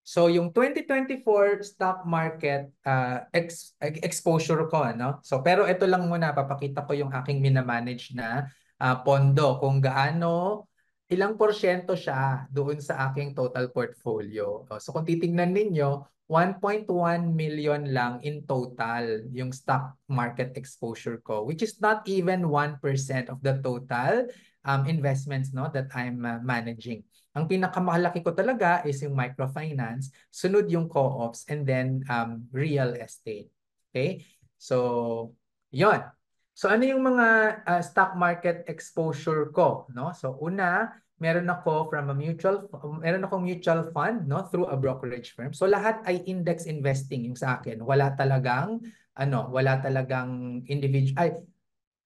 So yung 2024 stock market exposure ko, ano? So pero ito lang muna, papakita ko yung aking minamanage na pondo, kung gaano, ilang porsyento siya doon sa aking total portfolio. So kung titingnan ninyo, 1.1 million lang in total yung stock market exposure ko, which is not even 1% of the total investments, no, that I'm managing. Ang pinakamalaki ko talaga is yung microfinance, sunod yung co-ops, and then real estate. Okay? So, yon. So, ano yung mga stock market exposure ko, no? So, una, meron akong mutual fund, no, through a brokerage firm. So, lahat ay index investing yung sa akin. Wala talagang individual.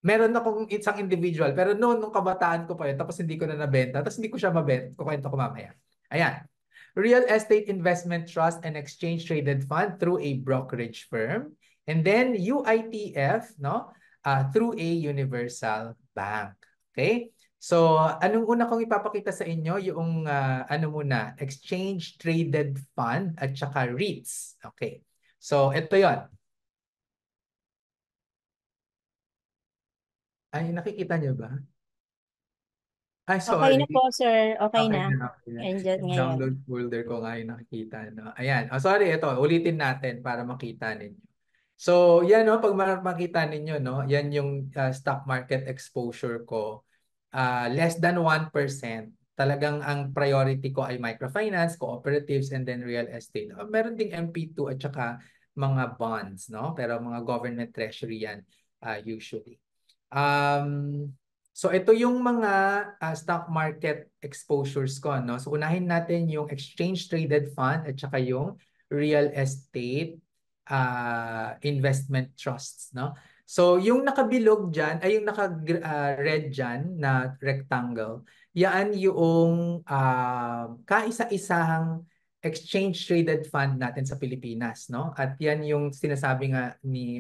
Meron akong isang individual, pero noon, nung kabataan ko pa yun, tapos hindi ko na nabenta, tapos hindi ko siya mabenta. Kukwento ko mamaya. Ayan. Real Estate Investment Trust and Exchange Traded Fund through a brokerage firm. And then UITF, no? Through a universal bank. Okay? So, anong una kong ipapakita sa inyo? Yung, Exchange Traded Fund at saka REITs. Okay. So, ito yon. Ay, nakikita niyo ba? Ay, Okay sorry. na po, sir. Okay Okay na. na, okay na. Andyan Yung ngayon. download folder ko nga yung nakikita. No? Ayan. Oh, sorry, ito. Ulitin natin para makita ninyo. So, yan, no? Pag makita ninyo, no? Yan yung stock market exposure ko. Less than 1%. Talagang ang priority ko ay microfinance, cooperatives, and then real estate. Meron ding MP2 at saka mga bonds, no? Pero mga government treasury yan usually. So ito yung mga stock market exposures ko, no? So unahin natin yung exchange traded fund at saka yung real estate investment trusts, no? So yung nakabilog diyan ay yung naka-red diyan na rectangle. Yan yung kaisa-isahang exchange traded fund natin sa Pilipinas, no? At yan yung sinasabi nga ni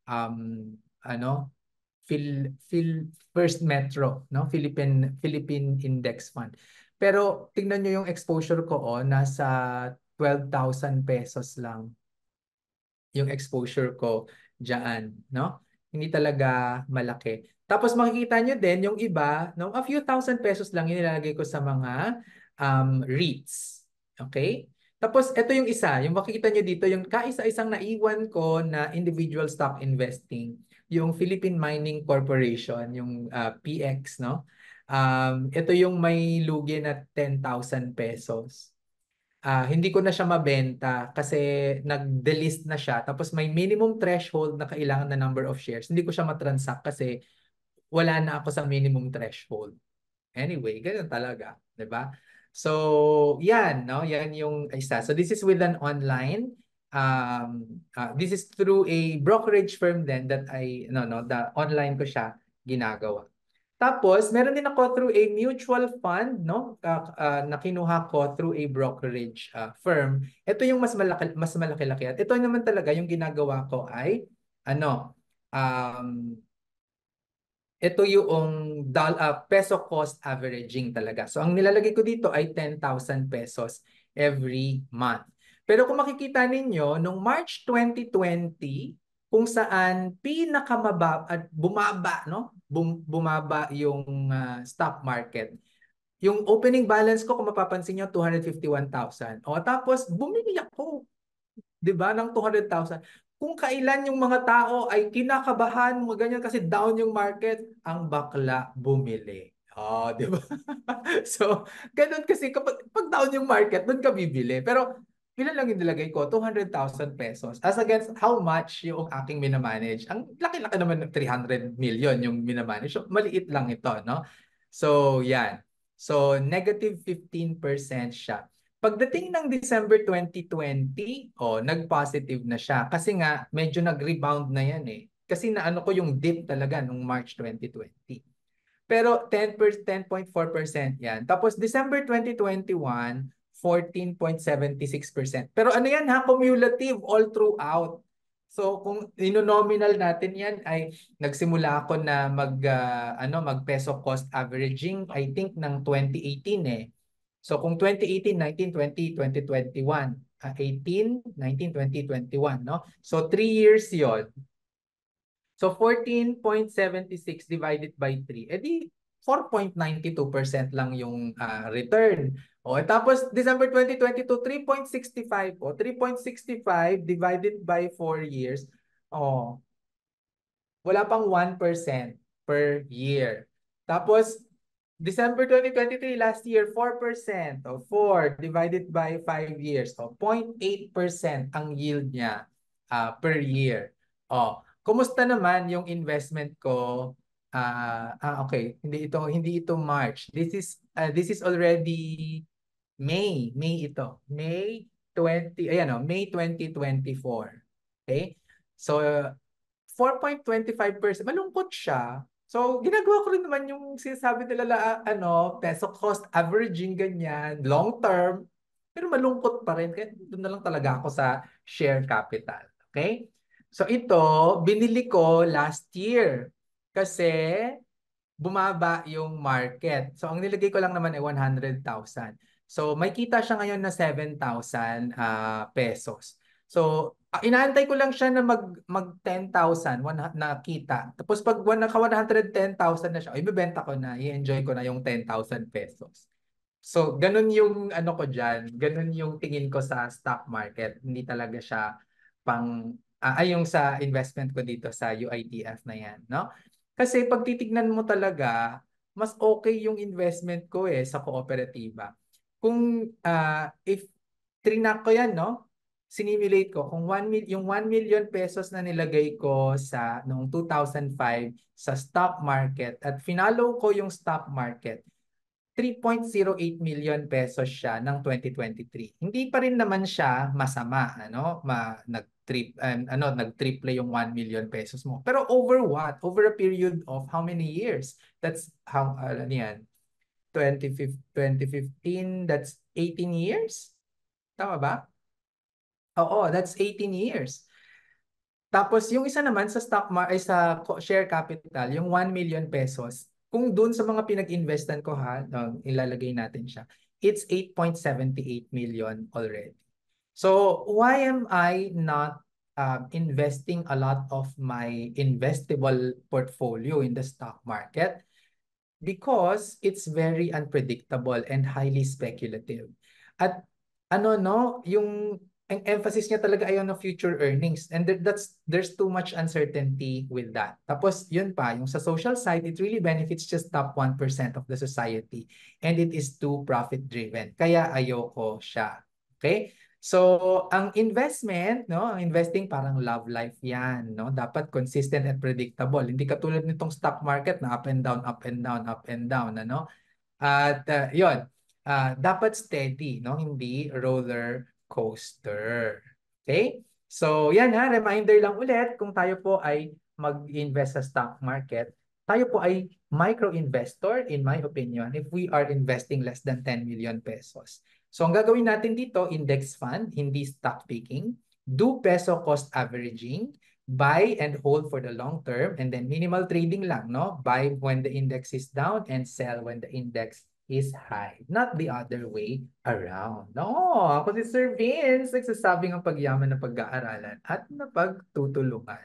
um, ano First Metro, no? Philippine Index Fund. Pero tingnan nyo yung exposure ko, nasa 12,000 pesos lang yung exposure ko diyan, no? Hindi talaga malaki. Tapos makikita nyo din yung iba, no, a few thousand pesos lang nilalagay ko sa mga REITs. Okay? Tapos ito yung isa, yung makikita nyo dito, yung kaisa-isang naiwan ko na individual stock investing, yung Philippine Mining Corporation, yung PX, no? Ito yung may lugi na 10,000 pesos. Hindi ko na siya mabenta kasi nag-delist na siya. Tapos may minimum threshold na kailangan na number of shares. Hindi ko siya matransact kasi wala na ako sa minimum threshold. Anyway, ganun talaga, 'di ba? So, yan, no? Yan yung isa. So this is with an online this is through a brokerage firm then that the online ko siya ginagawa. Tapos, meron din ako through a mutual fund, no? Na kinuha ko through a brokerage firm. Ito yung mas malaki-laki. At ito naman talaga yung ginagawa ko ay ano, um, ito yung peso cost averaging talaga. So ang nilalagay ko dito ay 10,000 pesos every month. Pero kung makikita ninyo, nung March 2020, kung saan pinakamababa at bumaba, no? Bumaba yung stock market. Yung opening balance ko, kung mapapansin nyo, 251,000. O tapos bumili ako, 'di ba, ng 200,000. Kung kailan yung mga tao ay kinakabahan, mga ganyan kasi down yung market, ang bakla bumili. Oh, 'di ba? So, ganun kasi kapag down yung market, doon ka bibili. Pero ilan lang yung nilagay ko? 200,000 pesos. As against how much yung aking minamanage? Ang laki-laki naman ng 300 million yung minamanage. So, maliit lang ito, no? So, yan. So, negative 15% siya. Pagdating ng December 2020, nag-positive na siya. Kasi nga, medyo nag-rebound na yan eh. Kasi naano ko yung dip talaga nung March 2020. Pero 10.4% yan. Tapos December 2021, 14.76%. Pero ano yan ha, cumulative all throughout. So kung ino-nominal natin yan ay nagsimula ako na mag peso cost averaging I think ng 2018 eh. So kung 2018, 19, 20, 2021, 18, 19, 20, 21, no? So 3 years yon. So 14.76 divided by 3, edi 4.92% lang yung return. O tapos December 2022, 3.65. O 3.65 divided by 4 years. O wala pang 1% per year. Tapos, December 2023, last year, 4%. O 4 divided by 5 years. O 0.8% ang yield niya per year. O, kumusta naman yung investment ko? Okay, hindi ito March. This is already May ito. Ayan o, May 2024. Okay? So, 4.25%. Malungkot siya. So, ginagawa ko rin naman yung sinasabi nila peso cost averaging ganyan, long term. Pero malungkot pa rin. Kaya doon na lang talaga ako sa share capital. Okay? So, ito, binili ko last year. Kasi bumaba yung market. So, ang nilagay ko lang naman ay 100,000. So, may kita siya ngayon na 7,000 pesos. So, inaantay ko lang siya na mag 10,000 na kita. Tapos pag naka 110,000 na siya, ibebenta ko na, i-enjoy ko na yung 10,000 pesos. So, ganun yung ano ko diyan, ganun yung tingin ko sa stock market. Hindi talaga siya yung sa investment ko dito sa UITF na yan, no? Kasi pag titignan mo talaga, mas okay yung investment ko sa kooperatiba. Kung if trinak ko yan, no? Sinimulate ko kung yung 1 million pesos na nilagay ko sa noong 2005 sa stock market at finalo ko yung stock market, 3.08 million pesos siya ng 2023. Hindi pa rin naman siya masama, ano? Nag-triple yung 1 million pesos mo. Pero over what? Over a period of how many years? That's how ano yan? 2015, that's 18 years? Tama ba? Oo, that's 18 years. Tapos yung isa naman sa share capital, yung 1 million pesos, kung doon sa mga pinag-investan ko ilalagay natin siya, it's 8.78 million already. So why am I not investing a lot of my investable portfolio in the stock market? Because it's very unpredictable and highly speculative. At ano no, yung ang emphasis niya talaga ay on future earnings, and there's too much uncertainty with that. Tapos yun pa, yung sa social side, it really benefits just top 1% of the society, and it is too profit driven. Kaya ayoko siya. Okay? So, ang investment, no, ang investing parang love life 'yan, no? Dapat consistent and predictable. Hindi katulad nitong stock market na up and down, up and down, up and down, ano? At 'yon. Dapat steady, no? Hindi roller coaster. Okay? So, 'yan reminder lang ulit, kung tayo po ay mag-invest sa stock market, tayo po ay micro investor in my opinion if we are investing less than 10 million pesos. So ang gagawin natin dito, index fund, hindi stock picking. Do peso cost averaging. Buy and hold for the long term. And then minimal trading lang, no? Buy when the index is down and sell when the index is high. Not the other way around. No, ako si Sir Vince, nagsasabing ang pagyaman ng pag-aaralan at napagtutulungan.